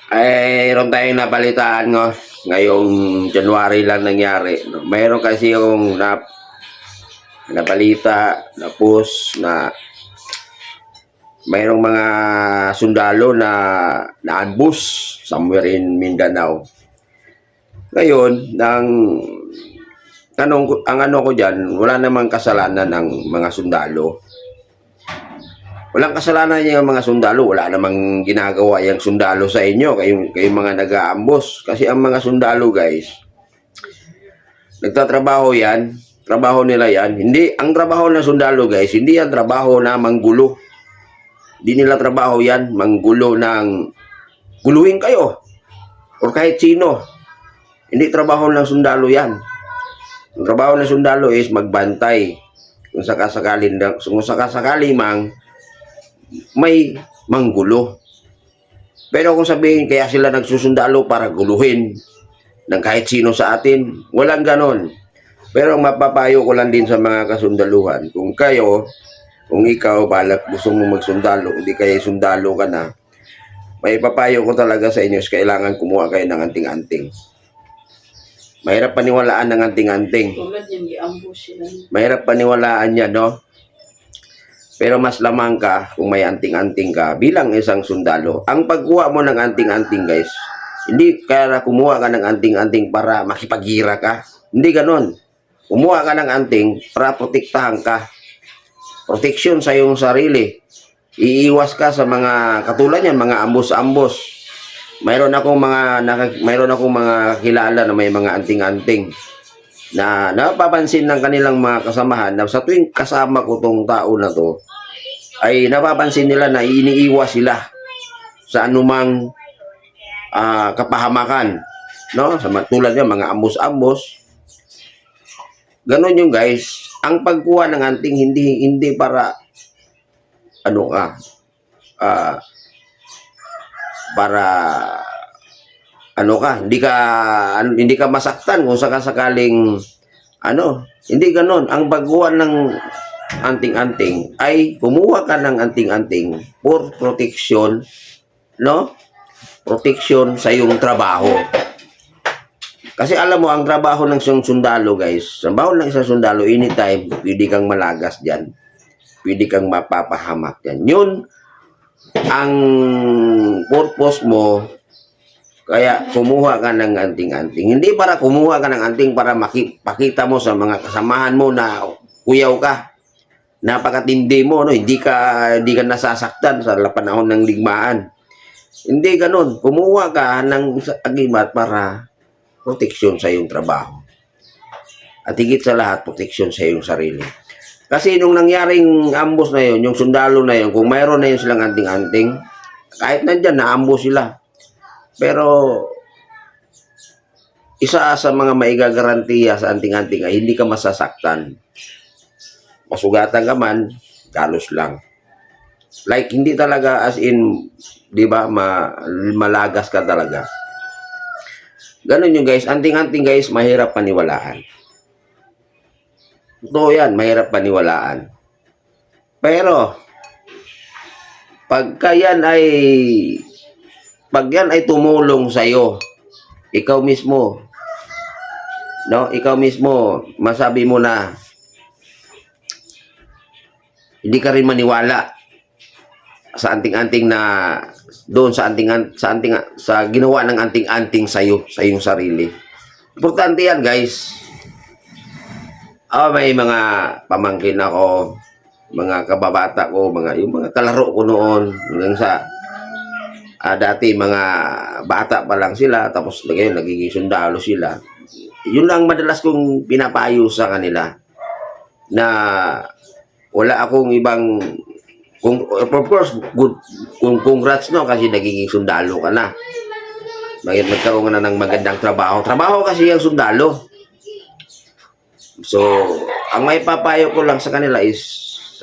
Mayroon tayong nabalitaan ngayong January lang nangyari. Mayroon kasi yung nabalita na post na mayroong mga sundalo na na-ambush somewhere in Mindanao. Ngayon, ang ano ko dyan, wala namang kasalanan ng mga sundalo. Walang kasalanan yung mga sundalo. Wala namang ginagawa yung sundalo sa inyo. Kayong mga nag-aambos. Kasi ang mga sundalo, guys, nagtatrabaho yan. Trabaho nila yan. Hindi, ang trabaho ng sundalo, guys, hindi yan trabaho na manggulo. Hindi nila trabaho yan. Manggulo ng guluhin kayo. O kahit sino. Hindi trabaho ng sundalo yan. Ang trabaho ng sundalo is magbantay. Kung sakasakali mang may manggulo. Pero kung sabihin kaya sila nagsusundalo para guluhin ng kahit sino sa atin, walang ganon. Pero ang mapapayo ko lang din sa mga kasundaluhan, kung ikaw balak gusto mo magsundalo, hindi kaya sundalo ka na, may papayo ko talaga sa inyo is kailangan kumuha kayo ng anting-anting. Mahirap paniwalaan ng anting-anting. Mahirap paniwalaan yan, no? Pero mas lamang ka kung may anting-anting ka bilang isang sundalo. Ang pagkuha mo ng anting-anting, guys, hindi kaya kumuha ka ng anting-anting para makipaghira ka. Hindi ganon. Kumuha ka ng anting para protektahan ka. Protection sa iyong sarili. Iiwas ka sa mga katulad yan, mga ambos-ambos. Mayroon akong mga kilala na may mga anting-anting na napapansin ng kanilang mga kasamahan na sa tuwing kasama ko tong tao na to ay napapansin nila na iniiwas sila sa anumang kapahamakan, no? Sa tulad ng mga ambos-ambos. Ganon yung guys. Ang pagkuha ng anting hindi para hindi ka masaktan kung sakasakaling hindi ganon. Ang pagkuha ng anting-anting ay kumuha ka ng anting-anting for protection, no? Protection sa iyong trabaho. Kasi alam mo, ang trabaho ng isang sundalo, guys, trabaho ng isang sundalo, anytime, pwede kang malagas dyan. Pwede kang mapapahamak dyan. Yun ang purpose mo. Kaya kumuha ka ng anting-anting. Hindi para kumuha ka ng anting para makipakita mo sa mga kasamahan mo na kuyaw ka. Napakatindi mo, no? Hindi ka nasasaktan sa panahon ng ligmaan. Hindi ganun. Kumuha ka ng agimat para proteksyon sa iyong trabaho. At higit sa lahat, proteksyon sa iyong sarili. Kasi nung nangyaring ambos na yun, yung sundalo na yun, kung mayroon na yun silang anting-anting, kahit nandyan, naambos sila. Pero isa sa mga maigagarantiya sa anting-anting ay hindi ka masasaktan. Masugatan ka man, galos lang. Like, hindi talaga as in, di ba, malagas ka talaga. Ganun yung guys. Anting-anting guys, mahirap paniwalaan. Ito yan, mahirap paniwalaan. Pero, pag yan ay tumulong sa'yo, ikaw mismo, no? Ikaw mismo, masabi mo na, hindi ka rin maniwala sa anting-anting na doon sa ginawa ng anting-anting sa iyong sarili. Importante yan, guys. May mga pamangkin ako, mga kababata ko, yung mga kalaro ko noon, hanggang sa dati mga bata pa lang sila, tapos ngayon nagiging sundalo sila. Yun lang madalas kong pinapayo sa kanila na wala akong ibang, of course, good, congrats, no, kasi nagiging sundalo ka na. Nagkaroon ka na ng magandang trabaho. Trabaho kasi yung sundalo. So, ang may papayo ko lang sa kanila is,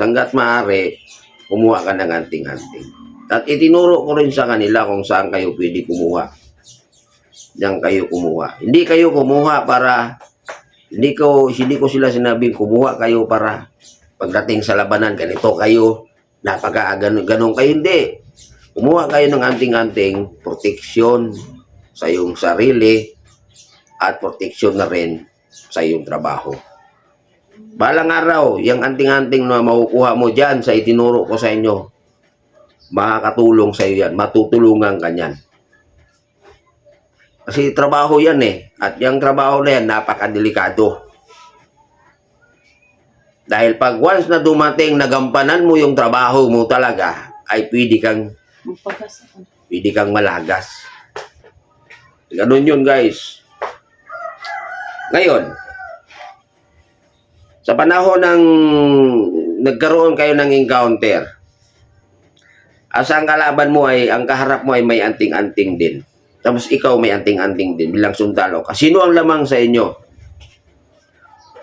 hanggat maaari, kumuha ka ng anting-anting. At itinuro ko rin sa kanila kung saan kayo pwede kumuha. Diyan kayo kumuha. Hindi kayo kumuha para, hindi ko sila sinabing kumuha kayo para pagdating sa labanan, ganito kayo, ganun kayo, hindi. Kumuha kayo ng anting-anting, proteksyon sa iyong sarili at proteksyon na rin sa iyong trabaho. Balang araw, yung anting-anting na makukuha mo dyan sa itinuro ko sa inyo, makakatulong sa iyo yan, matutulungan ka niyan. Kasi trabaho yan eh, at yung trabaho na yan, napakadelikado. Dahil pag once na dumating, nagampanan mo yung trabaho mo talaga, ay pwede kang malagas. Ganun yun, guys. Ngayon, sa panahon ng nagkaroon kayo ng encounter, ang kalaban mo ay, ang kaharap mo ay may anting-anting din. Tapos ikaw may anting-anting din bilang sundalo. Sino ang lamang sa inyo?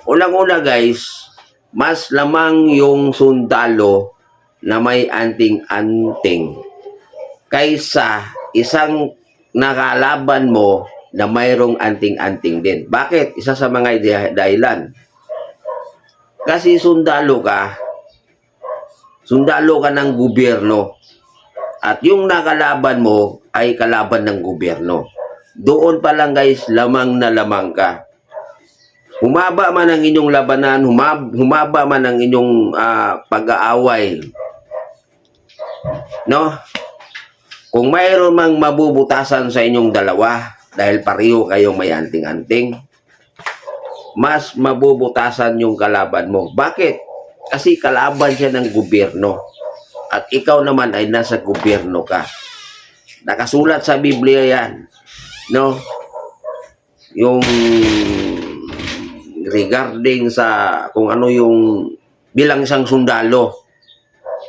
Unang-una, guys, mas lamang yung sundalo na may anting-anting kaysa isang nakalaban mo na mayroong anting-anting din. Bakit? Isa sa mga dahilan. Kasi sundalo ka ng gobyerno. At yung nakalaban mo ay kalaban ng gobyerno. Doon pa lang, guys, lamang na lamang ka. Humaba man ang inyong labanan, humaba man ang inyong pag-aaway. No? Kung mayroon mang mabubutasan sa inyong dalawa, dahil pareho kayong may anting-anting, mas mabubutasan yung kalaban mo. Bakit? Kasi kalaban siya ng gobyerno. At ikaw naman ay nasa gobyerno ka. Nakasulat sa Biblia yan. No? Yung regarding sa kung ano yung bilang isang sundalo.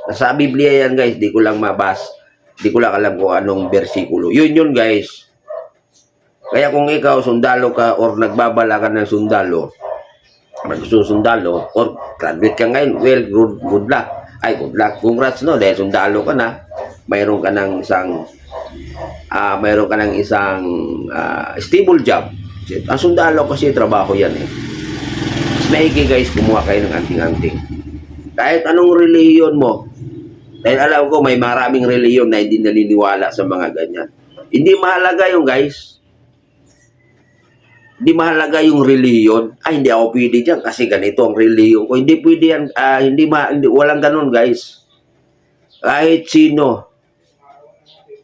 Nasa Biblia yan, guys. Di ko lang di ko lang alam kung anong versikulo. Yun, guys. Kaya kung ikaw sundalo ka or nagbabala ka ng sundalo, magsusundalo, or graduate ka ngayon, well, good luck. Ay, good luck. Congrats, no? Dahil sundalo ka na, mayroon ka ng isang stable job. Ang sundalo kasi trabaho yan eh. Mas maigi, guys, kumuha kayo ng anting-anting. Kahit anong relihiyon mo, dahil alam ko may maraming relihiyon na hindi naniniwala sa mga ganyan. Hindi mahalaga yung, guys. Hindi mahalaga yung relihiyon. Ay, hindi ako pwede dyan kasi ganito ang relihiyon ko. Hindi pwede yan. Walang ganun, guys. Kahit sino,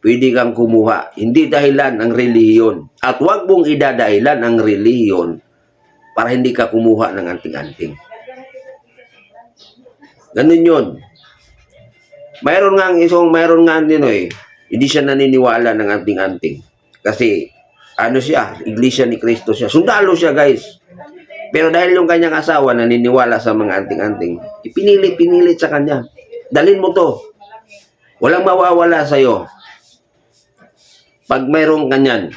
pwede kang kumuha. Hindi dahilan ang relihiyon. At huwag mong idadahilan ang relihiyon para hindi ka kumuha ng anting-anting. Ganun yun. Mayroon nga din eh. Hindi siya naniniwala ng anting-anting. Kasi, siya, Iglesia ni Cristo siya. Sundalo siya, guys. Pero dahil yung kanyang asawa naniniwala sa mga anting-anting, pinilit sa kanya. Dalin mo to. Walang mawawala sa'yo. Pag mayroong kanyan,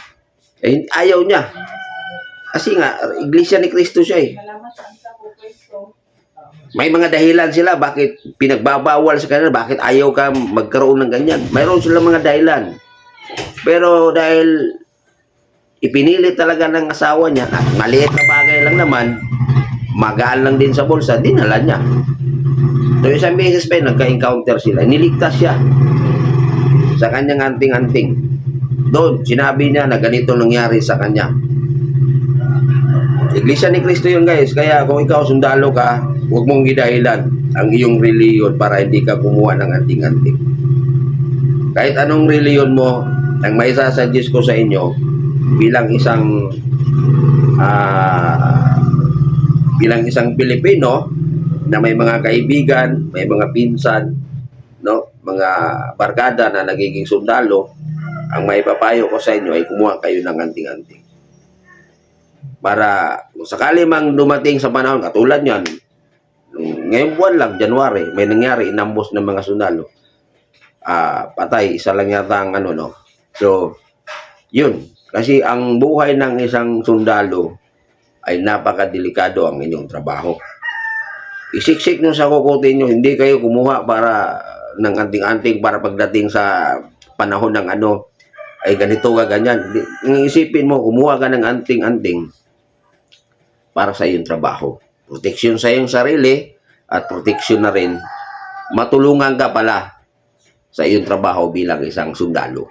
ayaw niya. Kasi nga, Iglesia ni Cristo siya eh. May mga dahilan sila bakit pinagbabawal sa kanila, bakit ayaw ka magkaroon ng ganyan. Mayroon sila mga dahilan. Pero dahil ipinilit talaga ng asawa niya, at maliit na bagay lang naman, magaan lang din sa bulsa, dinala niya. So isang beses pa nagka-encounter sila, niligtas siya sa kanyang anting-anting. Doon, sinabi niya na ganito nangyari sa kanya. Iglesia ni Cristo yun, guys. Kaya kung ikaw sundalo ka, huwag mong gidahilan ang iyong reliyon para hindi ka kumuha ng anting-anting. Kahit anong reliyon mo, ang maisasuggest ko sa inyo, bilang isang Pilipino na may mga kaibigan, may mga pinsan, no, mga barkada na nagiging sundalo, ang maipapayo ko sa inyo ay kumuha kayo ng anting-anting. Para kung sakali mang dumating sa panahon, katulad yan, ngayong buwan lang, January, may nangyari, inambos ng mga sundalo. Patay, isa lang yata ang no. So, yun. Kasi ang buhay ng isang sundalo ay napakadelikado ang inyong trabaho. Isiksik nyo sa kukutin nyo, hindi kayo kumuha para ng anting-anting para pagdating sa panahon ng ay ganito ka ganyan. Isipin mo, kumuha ka ng anting-anting para sa iyong trabaho. Proteksyon sa iyong sarili at proteksyon na rin. Matulungan ka pala sa iyong trabaho bilang isang sundalo.